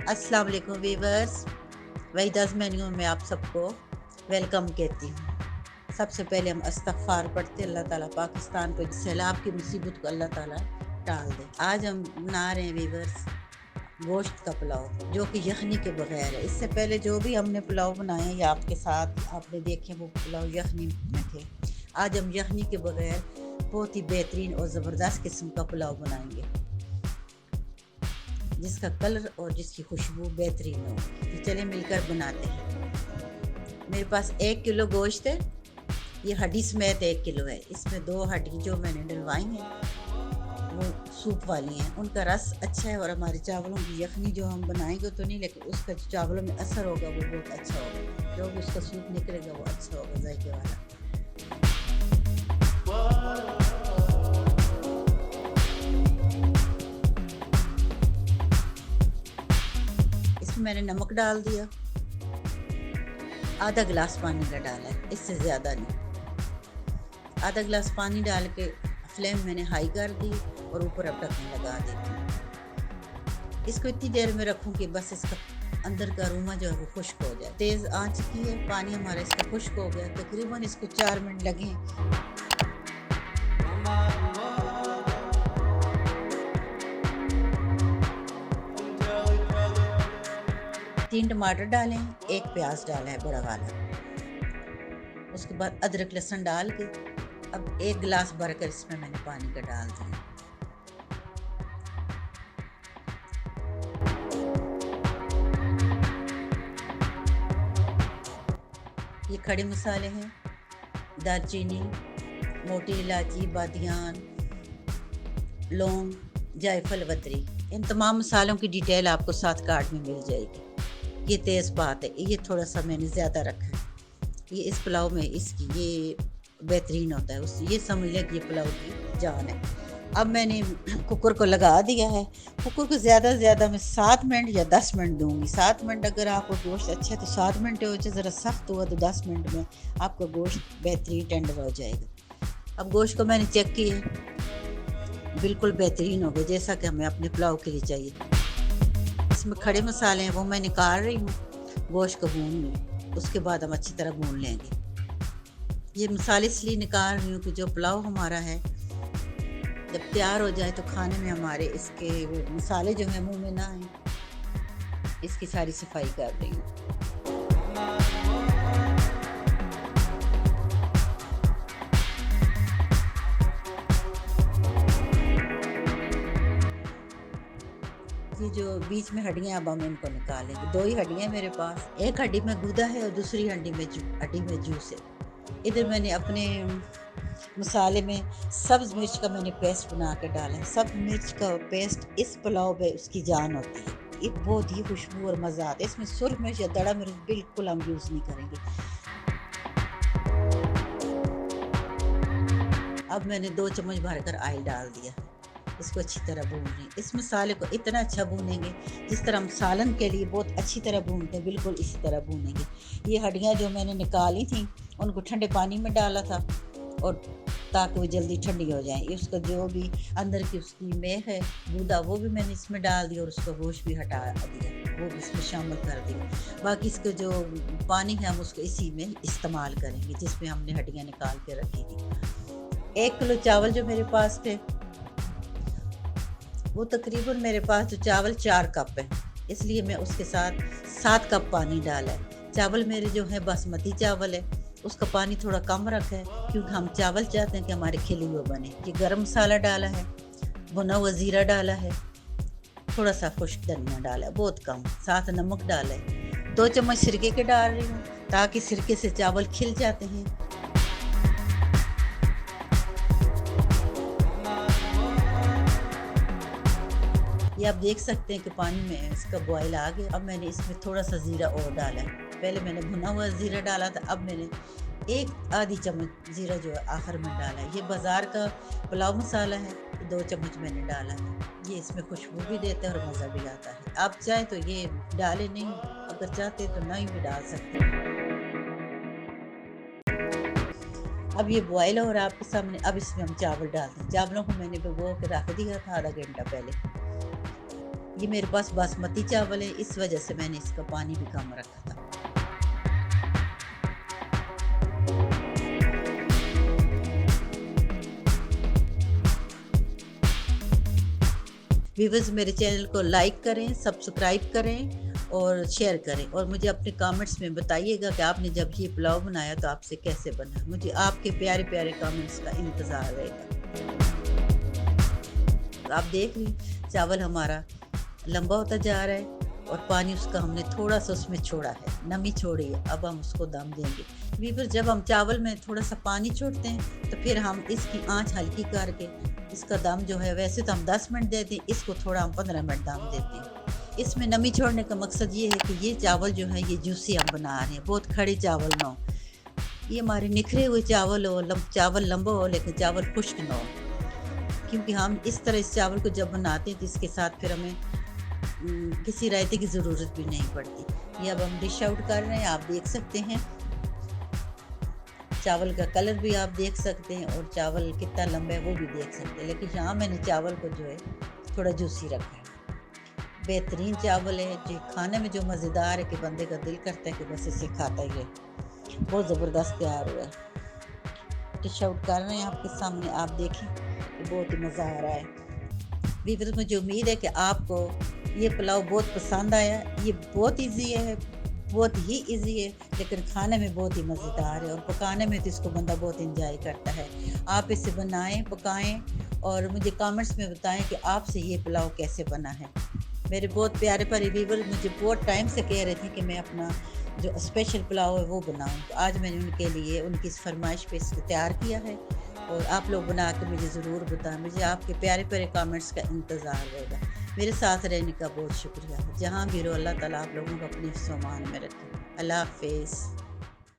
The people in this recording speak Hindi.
अस्सलाम वालेकुम वीवर्स, वहीदास मेन्यू में आप सबको वेलकम कहती हूँ। सबसे पहले हम इस्तग़फ़ार पढ़ते, अल्लाह ताला पाकिस्तान को सैलाब की मुसीबत को अल्लाह ताला टाल दे। आज हम बना रहे हैं वीवर्स गोश्त का पुलाव, जो कि यखनी के बगैर है। इससे पहले जो भी हमने पुलाव बनाए हैं या आपके साथ आपने देखे, वो पुलाव यखनी में थे। आज हम यखनी के बगैर बहुत ही बेहतरीन और ज़बरदस्त किस्म का पुलाव बनाएंगे, जिसका कलर और जिसकी खुशबू बेहतरीन हो। तो चले मिलकर बनाते हैं। मेरे पास 1 किलो गोश्त है। ये हड्डी समेत 1 किलो है। इसमें 2 हड्डी जो मैंने डलवाई हैं वो सूप वाली हैं, उनका रस अच्छा है। और हमारे चावलों की यखनी जो हम बनाएंगे तो नहीं, लेकिन उसका जो चावलों में असर होगा वो बहुत अच्छा होगा। जो भी उसका सूप निकलेगा वो अच्छा होगा, जायके वाला। इसमें मैंने नमक डाल दिया, आधा गिलास पानी का डाला है, इससे ज़्यादा नहीं। आधा गिलास पानी डाल के फ्लेम मैंने हाई कर दी और ऊपर अब ढक्कन लगा देती हूँ। इसको इतनी देर में रखूँ कि बस इसका अंदर का अरोमा जो है वो खुश्क हो जाए। तेज़ आंच की है, पानी हमारा इसका खुश्क हो गया। तकरीबन इसको 4 मिनट लगे। 3 टमाटर डालें, 1 प्याज डाला है बड़ा वाला। उसके बाद अदरक लहसुन डाल के अब 1 गिलास भरकर इसमें मैंने पानी का डाल दिया। ये खड़े मसाले हैं, दालचीनी, मोटी इलायची, बादियान, लौंग, जायफल, वतरी। इन तमाम मसालों की डिटेल आपको साथ कार्ड में मिल जाएगी। ये तेज़पात है, ये थोड़ा सा मैंने ज़्यादा रखा है। ये इस पुलाव में इसकी ये बेहतरीन होता है। उससे ये समझ लें कि ये पुलाव की जान है। अब मैंने कुकर को लगा दिया है। कुकर को ज़्यादा से ज़्यादा मैं 7 मिनट या 10 मिनट दूंगी। 7 मिनट अगर आपको गोश्त अच्छा है तो 7 मिनट हो जाए, ज़रा सख्त हुआ तो 10 मिनट में आपका गोश्त बेहतरीन टेंडर हो जाएगा। अब गोश्त को मैंने चेक किया, बिल्कुल बेहतरीन हो गया, जैसा कि हमें अपने पुलाव के लिए चाहिए। इसमें खड़े मसाले हैं वो मैं निकाल रही हूँ, गोश्त को भून लूँ, उसके बाद हम अच्छी तरह भून लेंगे। ये मसाले इसलिए निकाल रही हूँ कि जो पुलाव हमारा है जब तैयार हो जाए तो खाने में हमारे इसके मसाले जो हैं मुंह में ना आए, इसकी सारी सफाई कर रही हूँ। ये जो बीच में हड्डियाँ अब हम इनको निकालेंगे। 2 ही हड्डियाँ मेरे पास, एक हड्डी में गूदा है और दूसरी हड्डी में जूस है। इधर मैंने अपने मसाले में सब्ज़ मिर्च का मैंने पेस्ट बना के डाला है। सब्ज़ मिर्च का पेस्ट इस पुलाव में उसकी जान होती है। ये बहुत ही खुशबू और मज़ा आता है। इसमें सुरख मिर्च या दड़ा मिर्च बिल्कुल हम यूज़ नहीं करेंगे। अब मैंने 2 चम्मच भरकर ऑयल डाल दिया। इसको अच्छी तरह भून लें। इस मसाले को इतना अच्छा भूनेंगे जिस तरह हम सालन के लिए बहुत अच्छी तरह भूनते हैं, बिल्कुल इसी तरह भूनेंगे। ये हड्डियाँ जो मैंने निकाली थी उनको ठंडे पानी में डाला था और ताकि वो जल्दी ठंडी हो जाएं। ये उसका जो भी अंदर की उसकी मेह है, गूदा, वो भी मैंने इसमें डाल दिया और उसका गोश्त भी हटा दिया, वो भी इसमें शामिल कर दिया। बाकी इसका जो पानी है हम उसको इसी में इस्तेमाल करेंगे जिसमें हमने हड्डियाँ निकाल के रखी थी। 1 किलो चावल जो मेरे पास थे वो तकरीबन मेरे पास जो चावल 4 कप है, इसलिए मैं उसके साथ 7 कप पानी डाला है। चावल मेरे जो है बासमती चावल है, उसका पानी थोड़ा कम रखा है क्योंकि हम चावल चाहते हैं कि हमारे खिले हुए बने। ये गरम मसाला डाला है, भुना हुआ ज़ीरा डाला है, थोड़ा सा खुश्क धनिया डाला है, बहुत कम, साथ नमक डाला है। 2 चम्मच सिरके के डाल रही हूँ ताकि सिरके से चावल खिल जाते हैं। ये आप देख सकते हैं कि पानी में इसका बॉयल आ गया। अब मैंने इसमें थोड़ा सा ज़ीरा और डाला है। पहले मैंने भुना हुआ ज़ीरा डाला था, अब मैंने 1 आधी चम्मच ज़ीरा जो है आखिर में डाला है। ये बाज़ार का पुलाव मसाला है, 2 चम्मच मैंने डाला है। ये इसमें खुशबू भी देता है और मज़ा भी आता है। आप चाहें तो ये डालें नहीं, अगर चाहते तो नहीं भी डाल सकते। अब ये बॉयल हो रहा है आपके सामने। अब इसमें हम चावल डालते हैं। चावलों को मैंने भिगो के रख दिया था आधा घंटा पहले। ये मेरे पास बासमती चावल है, इस वजह से मैंने इसका पानी भी कम रखा था। व्यूअर्स, मेरे चैनल को लाइक करें, सब्सक्राइब करें और शेयर करें, और मुझे अपने कमेंट्स में बताइएगा कि आपने जब ये पुलाव बनाया तो आपसे कैसे बना। मुझे आपके प्यारे प्यारे कमेंट्स का इंतज़ार रहेगा। आप देख रही, चावल हमारा लंबा होता जा रहा है और पानी उसका हमने थोड़ा सा उसमें छोड़ा है, नमी छोड़ी है। अब हम उसको दम देंगे। व्यूअर्स, जब हम चावल में थोड़ा सा पानी छोड़ते हैं तो फिर हम इसकी आंच हल्की करके इसका दम जो है, वैसे तो हम 10 मिनट देते हैं, इसको थोड़ा हम 15 मिनट दम देते हैं। इसमें नमी छोड़ने का मकसद ये है कि ये चावल जो है ये जूसी हम बना रहे हैं, बहुत खड़े चावल ना हो। ये हमारे निखरे हुए चावल हो, चावल लंबा हो लेकिन चावल खुश्क ना हो, क्योंकि हम इस तरह इस चावल को जब बनाते हैं तो इसके साथ फिर हमें किसी रायते की ज़रूरत भी नहीं पड़ती। ये अब हम डिश आउट कर रहे हैं, आप देख सकते हैं। चावल का कलर भी आप देख सकते हैं और चावल कितना लंबा है वो भी देख सकते हैं, लेकिन यहाँ मैंने चावल को जो है थोड़ा जूसी रखा है। बेहतरीन चावल है जो खाने में जो मज़ेदार है कि बंदे का दिल करता है कि बस इसे खाता ही है। बहुत ज़बरदस्त तैयार हुआ है। डिश आउट कर रहे हैं आपके सामने, आप देखें कि बहुत ही मज़ा आ रहा है। व्यूअर्स, मुझे उम्मीद है कि आपको ये पुलाव बहुत पसंद आया। ये बहुत इजी है, बहुत ही इजी है, लेकिन खाने में बहुत ही मज़ेदार है और पकाने में तो इसको बंदा बहुत इंजॉय करता है। आप इसे बनाएं, पकाएं और मुझे कमेंट्स में बताएं कि आपसे ये पुलाव कैसे बना है। मेरे बहुत प्यारे प्यारे व्यूअर मुझे बहुत टाइम से कह रहे थे कि मैं अपना जो स्पेशल पुलाव है वो बनाऊं, तो आज मैंने उनके लिए उनकी इस फरमाइश पे इसको तैयार किया है और आप लोग बना के मुझे ज़रूर बताएं। मुझे आपके प्यारे प्यारे कमेंट्स का इंतज़ार रहेगा। मेरे साथ रहने का बहुत शुक्रिया। जहाँ भी रहो, अल्लाह ताला आप लोगों को अपने सामान में रखे। अल्लाह हाफ़िज़।